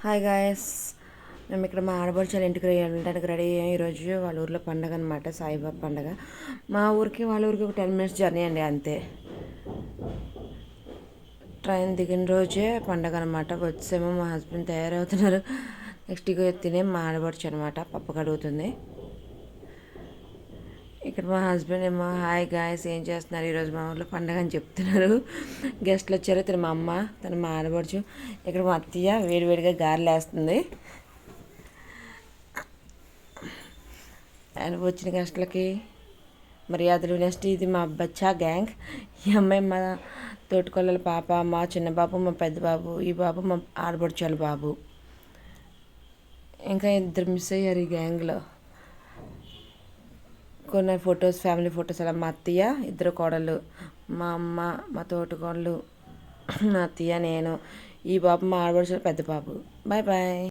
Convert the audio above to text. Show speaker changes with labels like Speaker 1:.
Speaker 1: Hi guys, మేము ఇక్కడ మా ఆడపడుచాల ఇంటికి వెళ్ళడానికి రెడీ అయ్యాం. ఈరోజు వాళ్ళ ఊర్లో పండగ అనమాట, సాయిబాబా పండగ. మా ఊరికి వాళ్ళ ఊరికి ఒక 10 minutes జర్నీ అండి, అంతే. ట్రైన్ దిగిన రోజే పండగ అనమాట. వచ్చేమో మా హస్బెండ్ తయారవుతున్నారు. నెక్స్ట్ ఇక తినే మా ఆడపడుచు అనమాట, పప్పు కడుగుతుంది. ఇక్కడ మా హస్బెండ్ ఏమో హాయ్ గాయస్ ఏం చేస్తున్నారు, ఈరోజు మా ఊర్లో పండగ అని చెప్తున్నారు. గెస్ట్లు వచ్చారు, తను మా అమ్మ, తను మా ఆడపడుచు. ఇక్కడ మా అత్తయ్య వేడివేడిగా గారెలు వేస్తుంది. అండ్ వచ్చిన గెస్ట్లకి మర్యాదలు. నెక్స్ట్ ఇది మా బచ్చా గ్యాంగ్. ఈ అమ్మాయి మా తోటికొల్లల పాప, మా చిన్న బాబు, మా పెద్ద బాబు, ఈ బాబు మా ఆడపడుచాల బాబు. ఇంకా ఇద్దరు మిస్ అయ్యారు ఈ గ్యాంగ్లో. కొన్ని ఫొటోస్, ఫ్యామిలీ ఫొటోస్. అలా మా అత్తయ్య, ఇద్దరు కోడళ్ళు, మా అమ్మ, మా తోటికోడళ్ళు, మా అత్తయ్య, నేను, ఈ బాబు మా ఆడపడుచు పెద్ద బాబు. Bye bye.